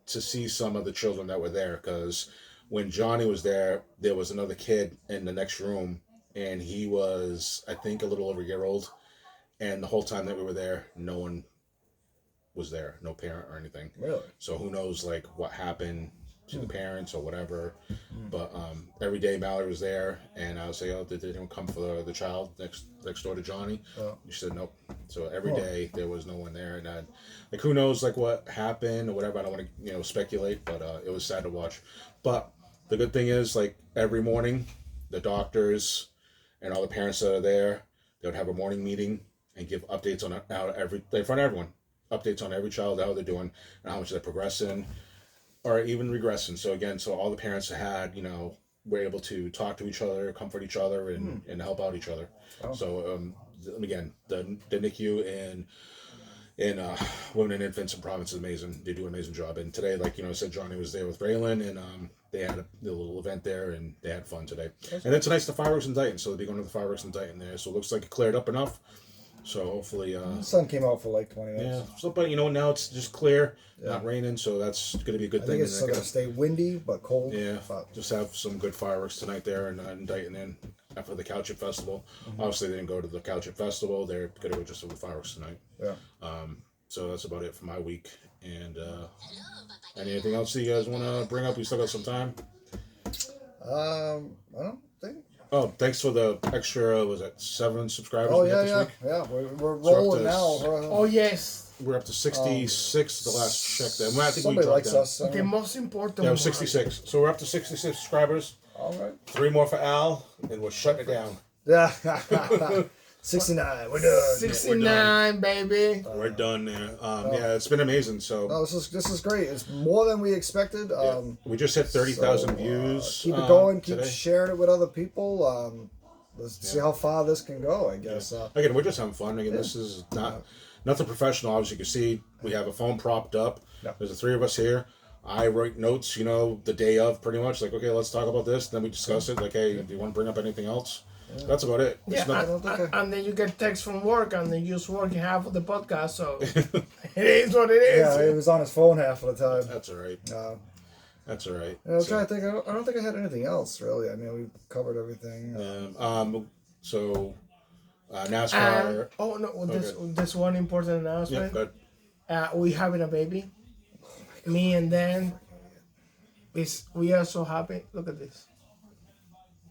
to see some of the children that were there, because when Johnny was there was another kid in the next room, and he was, I think, a little over a year old, and the whole time that we were there, no one was there, no parent or anything. Really? So who knows, like, what happened to the parents or whatever. But every day Mallory was there, and I would say, oh, did anyone come for the child next door to Johnny? She said nope. So every day there was no one there, and like, who knows, like, what happened or whatever. I don't want to speculate, but it was sad to watch. But the good thing is, like, every morning the doctors and all the parents that are there, they would have a morning meeting and give updates on how in front of everyone, updates on every child, how they're doing and how much they're progressing or even regressing. So again, all the parents had, were able to talk to each other, comfort each other, and help out each other. Oh. So again, the NICU and Women and Infants in Providence is amazing. They do an amazing job. And today, like I said, Johnny was there with Raylan, and they had a little event there, and they had fun today. And then tonight's the fireworks in Dighton, so they'll be going to the fireworks in Dighton there. So it looks like it cleared up enough. So hopefully... the sun came out for like 20 minutes. Yeah, so, but now it's just clear, not raining, so that's going to be a good thing. I think it's still going to stay windy, but cold. Yeah, just have some good fireworks tonight there in Dighton then after the Couchit Festival. Obviously, they didn't go to the Couchit Festival. They're going to go just to the fireworks tonight. Yeah. So that's about it for my week. And anything else that you guys want to bring up? We still got some time. I don't think. Oh, thanks for the extra, was it 7 subscribers? Oh, yeah. We're rolling now. Oh, yes. We're up to 66 the last check. Then I think somebody likes down. Us. The most important one. 66. So we're up to 66 subscribers. All right. 3 more for Al, and we're shutting it down. Yeah. 69. We're done. 69, baby. We're done there. Yeah, it's been amazing. So no, this is great. It's more than we expected. We just hit 30,000 views. Keep it going. Keep sharing it with other people. Let's see how far this can go, I guess. Again, we're just having fun. Again, this is nothing professional. As you can see, we have a phone propped up. There's the 3 of us here. I write notes, the day of, pretty much. Like, okay, let's talk about this. Then we discuss it. Like, hey, do you want to bring up anything else? Yeah. That's about it. Yeah, and then you get text from work, and then you're just working half of the podcast, so it is what it is. Yeah, he was on his phone half of the time. That's all right. That's all right. I was trying to think. I don't think I had anything else, really. I mean, we covered everything. So, NASCAR... This one important announcement. Yeah, good. We having a baby. Me and Dan. We are so happy. Look at this.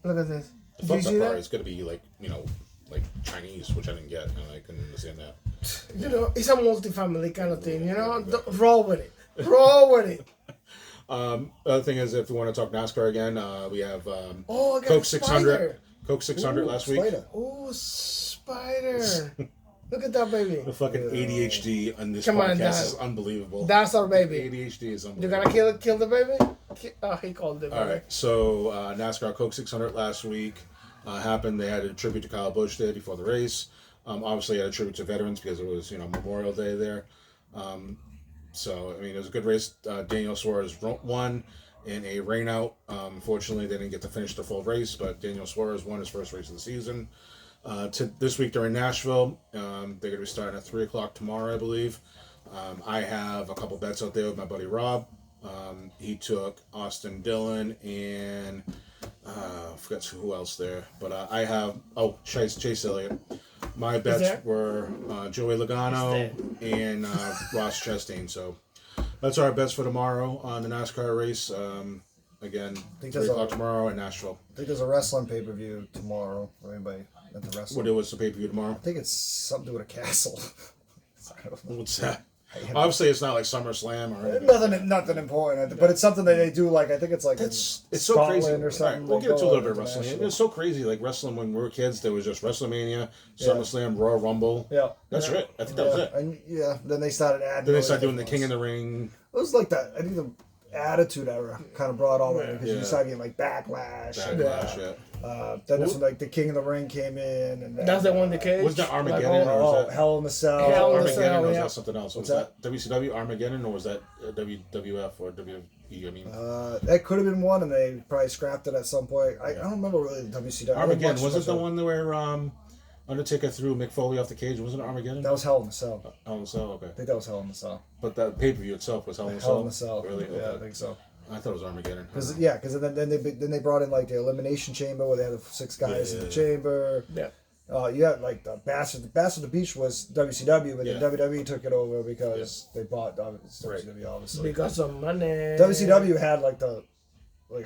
Look at this. The fucked up part is going to be like Chinese, which I didn't get, and I couldn't understand that. It's a multi-family kind of thing, Roll with it. Roll with it. The other thing is, if you want to talk NASCAR again, we have Coke 600. Coke 600 last week. Oh, Spider. Look at that baby. The fucking ADHD on this podcast is unbelievable. That's our baby. ADHD is unbelievable. You're going to kill the baby? He called it. All right. So NASCAR Coke 600 last week happened. They had a tribute to Kyle Busch there before the race. Obviously, had a tribute to veterans because it was Memorial Day there. So I mean, it was a good race. Daniel Suarez won in a rainout. Unfortunately, they didn't get to finish the full race, but Daniel Suarez won his first race of the season. This week they're in Nashville. They're going to be starting at 3:00 tomorrow, I believe. I have a couple bets out there with my buddy Rob. He took Austin Dillon and I forgot who else there, but I have Chase Elliott. My bets were Joey Logano and Ross Chastain. So that's our bets for tomorrow on the NASCAR race. Again, 3 o'clock tomorrow in Nashville. I think there's a wrestling pay-per-view tomorrow for anybody into wrestling. What's the pay-per-view tomorrow? I think it's something to do with a castle. What's that? Obviously, it's not like SummerSlam or anything. Nothing important, but it's something that they do. Like I think it's like it's so Scotland crazy. or something. Right, we'll get into a little bit of wrestling. It's so crazy. Like wrestling when we were kids, there was just WrestleMania, SummerSlam, Royal Rumble. Yeah, that's it. I think that was it. And then they started adding. Then they started doing the King of the Ring. It was like that. I think the Attitude Era kind of brought all that because you started getting like Backlash. Then this one, like the King of the Ring came in, and then, that's the one. The cage. Was that Armageddon or was that Hell in the Cell? Armageddon or was that something else? Was that WCW Armageddon or was that WWF or WWE? I mean, that could have been one, and they probably scrapped it at some point. I don't remember really the WCW. Armageddon was it the one where Undertaker threw Mick Foley off the cage? Wasn't it Armageddon? That was Hell in the Cell. Hell in the Cell, okay. I think that was Hell in the Cell. But that pay-per-view itself was Hell in the Cell? Hell in the Cell. Really? Okay. Yeah, I think so. I thought it was Armageddon. Because then they brought in like the Elimination Chamber where they had the 6 guys in the chamber. Yeah. You had like the Bash of the Beach was WCW, but then WWE took it over because they bought WCW obviously. Because of money. WCW had like the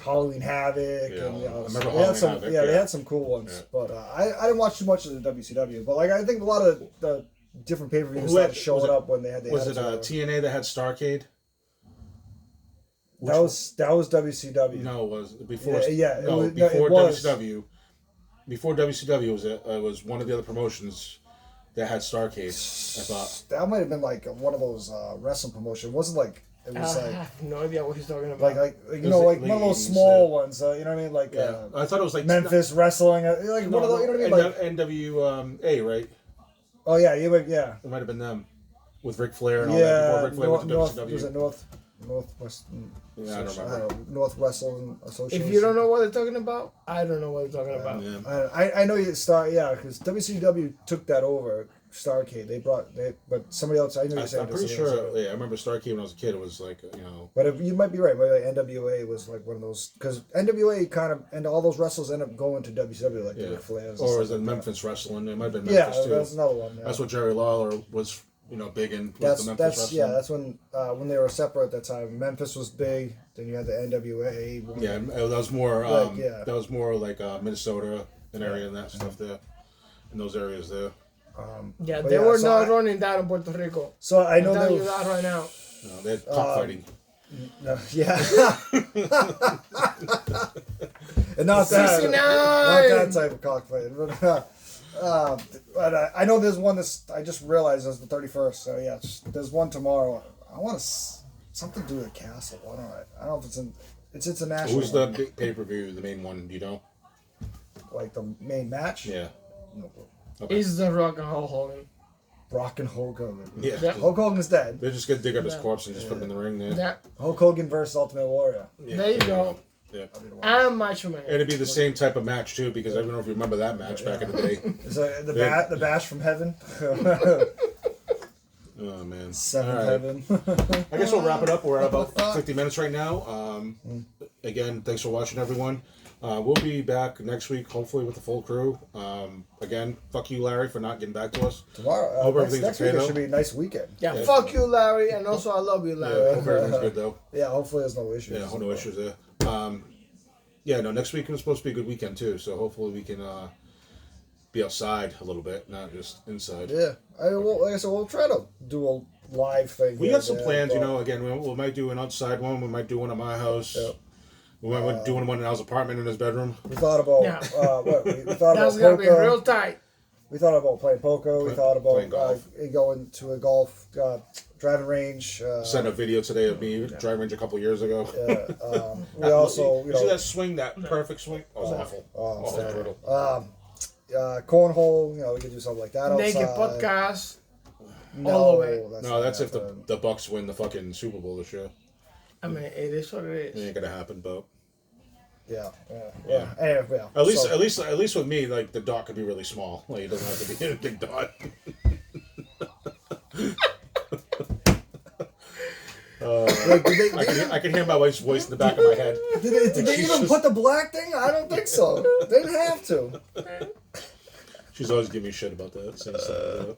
Halloween Havoc and I remember they Halloween had some Havoc, they had some cool ones. But I didn't watch too much of the WCW, but like I think a lot of the different pay-per-views started showing up when they had the. Was it TNA that had Starrcade? That was WCW. No, it was before. Before WCW. Before WCW was one of the other promotions that had Starrcade. I thought that might have been like one of those wrestling promotions. It wasn't like it was I like. have no idea what he's talking about. Like one of those small ones. You know what I mean? Like I thought it was like Memphis wrestling. Like one of those. You know what I mean? Like NWA, right? Oh yeah. It might have been them with Ric Flair and all that. Before Ric Flair went to WCW. Was it Northwest? Yeah, I don't remember. North Wrestling Association. If you don't know what they're talking about, I don't know what they're talking about. Yeah. I know you start because WCW took that over. Starrcade, but somebody else. I know you're saying. I'm pretty sure. Yeah, I remember Starrcade when I was a kid. It was like But you might be right. Maybe like NWA was like one of those because NWA kind of and all those wrestlers end up going to WCW like the Ric Flairs. Or was it Memphis Wrestling? It might have been Memphis too. That's another one. Yeah. That's what Jerry Lawler was. Big in the Memphis Wrestling. Yeah, that's when they were separate at that time. Memphis was big. Then you had the NWA. Yeah, that was more. That was more like Minnesota, an area and that stuff there, in those areas there. They were not running that in Puerto Rico. So I know they that right now. No, they had cockfighting. No, yeah. And not that type of cockfighting. But I know there's one I just realized is the 31st. So yeah, there's one tomorrow. I want something to do with a castle. Why don't I don't know if it's international. Who's the big pay-per-view, the main one? Do you know? Like the main match? Yeah. No clue. Okay. Is the Rock and Hulk Hogan? Brock and Hulk Hogan. Yeah. Hulk Hogan's dead. They're just gonna dig up his corpse and just put him in the ring there. Yeah. Hulk Hogan versus Ultimate Warrior. Yeah. There you go. Yeah. I'm Macho Man. And it'd be the same type of match too, because I don't know if you remember that match back in the day. So the Bash from Heaven. Oh man. Seventh Heaven. I guess we'll wrap it up. We're at about 50 minutes right now. Again, thanks for watching, everyone. We'll be back next week, hopefully with the full crew. Again, fuck you, Larry, for not getting back to us. Tomorrow. Hope everything's next okay, week though. it should be a nice weekend. Yeah, fuck you, Larry, and also I love you, Larry. Yeah, hope everything's good though. Yeah, hopefully there's no issues. Yeah, no issues there. Next week was supposed to be a good weekend too, so hopefully we can be outside a little bit, not just inside. Yeah, like I said, we'll try to do a live thing. We got some plans, again, we might do an outside one, we might do one at my house. Yep. We might do one in Al's apartment in his bedroom. We thought about we thought That's about gonna be real tight. We thought about playing poker. We thought about going to a golf driving range. Sent a video today of me driving range a couple years ago. We also you see that swing, that perfect swing? That was awful. Oh, cornhole. We could do something like that outside. Naked podcast. No, that's if the Bucks win the fucking Super Bowl this year. I mean, it is what it is. It ain't gonna happen, but yeah. Anyway, At least with me, like the dot could be really small. Like it doesn't have to be a big dot. Like, I can hear my wife's voice in the back of my head. Did they even put the black thing? I don't think so. They didn't have to. She's always giving me shit about that. So.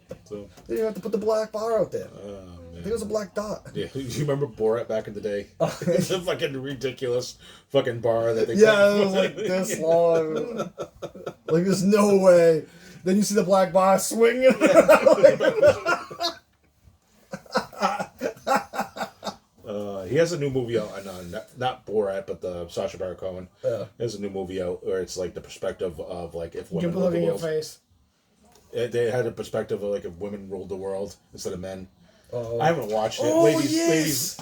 They didn't have to put the black bar out there. Man. I think it was a black dot. Yeah, you remember Borat back in the day? It's a fucking ridiculous fucking bar that they Yeah, it was like this long. Like, there's no way. Then you see the black bar swinging. He has a new movie out, not Borat, but the Sacha Baron Cohen. Yeah. He has a new movie out where it's like the perspective of like if women You ruled look the in your world. face. They had a perspective of like if women ruled the world instead of men. Oh. I haven't watched it. Oh, Ladies.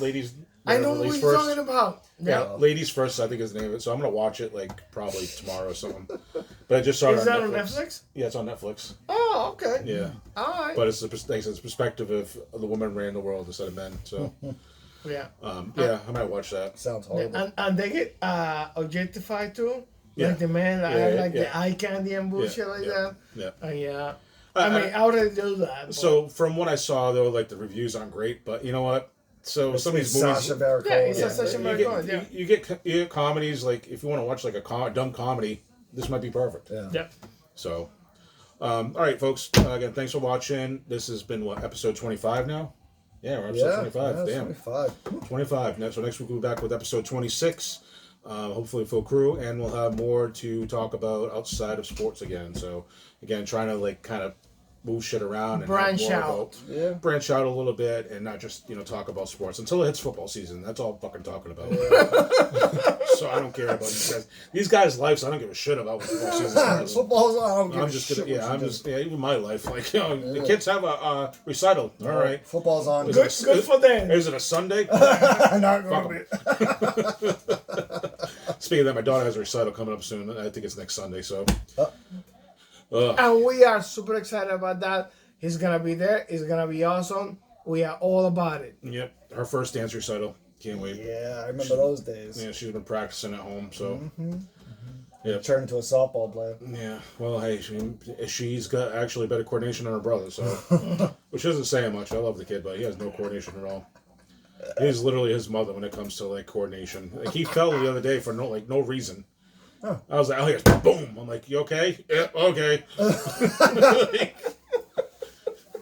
I know what you're talking about. Yeah, Ladies First, I think is the name of it. So I'm gonna watch it like probably tomorrow or something. But I just saw it Is on that Netflix. on Netflix? Yeah, it's on Netflix. Oh, okay. Yeah, All right. but it's the perspective of the woman ran the world instead of men. So Yeah. yeah, I might watch that. Sounds horrible. And they get objectified too. Yeah. Like the men, like yeah. the eye candy and bullshit like that. Yeah. Yeah. I mean, I already do that. But... So from what I saw, though, like the reviews aren't great, but you know what? So some of these movies, Sacha Baron Cohen. Yeah, it's Sacha Baron Cohen. Yeah. you get comedies like if you want to watch like a dumb comedy, this might be perfect. Yeah. So, all right, folks. Again, thanks for watching. This has been what, episode 25 now? Yeah, we're episode 25. Yeah, Damn. 25. So next week we'll be back with episode 26. Hopefully full crew, and we'll have more to talk about outside of sports again. So again, trying to like kind of move shit around and branch have more out. about, branch out a little bit, and not just talk about sports until it hits football season. That's all I'm fucking talking about. So I don't care about these guys. These guys' lives, I don't give a shit about what football season is. Football's on. I don't give I'm a just shit. gonna, even my life, like the kids have a recital. All right, Football's on. Good for them. Is it a Sunday? Not going to be. Speaking of that, my daughter has a recital coming up soon. I think it's next Sunday. So, And we are super excited about that. He's gonna be there. It's gonna be awesome. We are all about it. yep, her first dance recital. Can't wait. Yeah, I remember those days. Yeah, she's been practicing at home. So, yeah. Turned into a softball player. Yeah, well, hey, she's got actually better coordination than her brother, so which isn't saying much. I love the kid, but he has no coordination at all. He's literally his mother when it comes to like coordination. Like he fell the other day for no reason. Huh. I was like, oh yeah, boom! I'm like, you okay? Yeah, okay.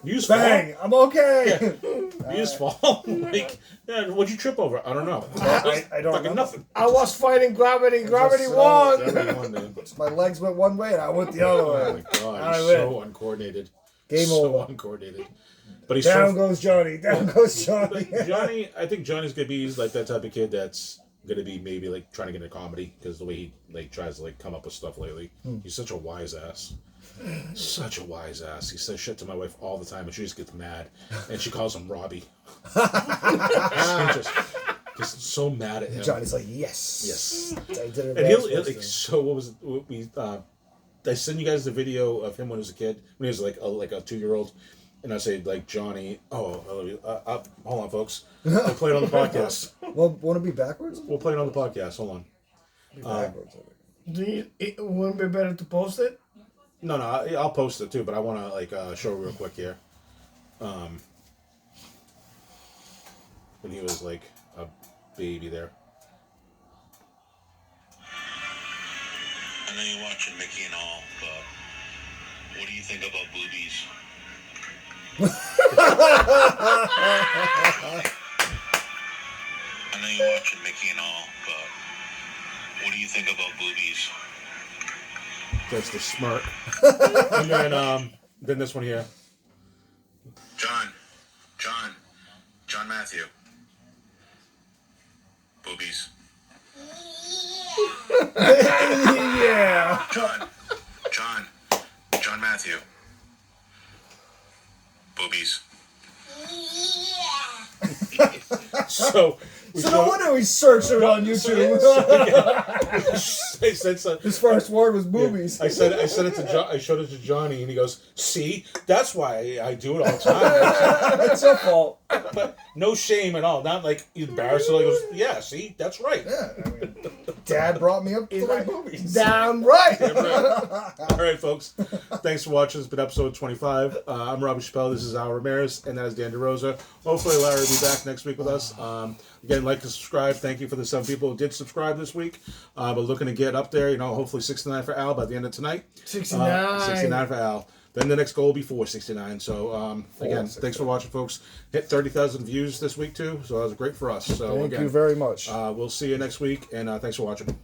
You just Bang! I'm okay. You just fall. Like, yeah, what'd you trip over? I don't know. I don't Fucking know. nothing. I was fighting gravity. Gravity Just, won. Everyone, man. My legs went one way and I went the other Oh way. my god, I he's win. so uncoordinated. Game so over. uncoordinated. But he's Down so, goes Johnny. Down goes Johnny. Johnny. I think Johnny's gonna be like that type of kid that's gonna be maybe like trying to get into comedy because the way he like tries to like come up with stuff lately. He's such a wise ass. Such a wise ass. He says shit to my wife all the time, and she just gets mad, and she calls him Robbie. just so mad at him. Johnny's like, yes. Yes. I did it. And he'll like, so what was it? We I send you guys the video of him when he was a kid, when he was like a 2-year-old, and I say like Johnny. Oh, I love you. Hold on, folks. We'll play it on the podcast. Well, want to be backwards? We'll play it on the podcast. Hold on. Be backwards. It wouldn't be better to post it? No, I'll post it too, but I want to like show real quick here. When he was like a baby there. I know you're watching Mickey and all, but what do you think about boobies? I know you're watching Mickey and all, but what do you think about boobies? Just a smirk. And then this one here. John Matthew. Boobies. Yeah. John Matthew. Boobies. So So no wonder we searched it on YouTube. I said so. His first word was boobies. I said it to John. I showed it to Johnny, and he goes, "See, that's why I do it all the time." It's your fault. But no shame at all. Not like he's embarrassed. He goes, "Yeah, see, that's right." Yeah, I mean, Dad brought me up to my boobies. Damn right. All right, folks. Thanks for watching. It's been episode 25. I'm Robbie Chappelle. This is Al Ramirez, and that is Dan DeRosa. Hopefully, Larry will be back next week with us. Again, like and subscribe. Thank you for the 7 people who did subscribe this week. But looking to get up there. Hopefully 69 for Al by the end of tonight. 69. 69 for Al. Then the next goal will be 469. So, again, thanks for watching, folks. Hit 30,000 views this week, too. So that was great for us. So Thank you very much. We'll see you next week, and thanks for watching.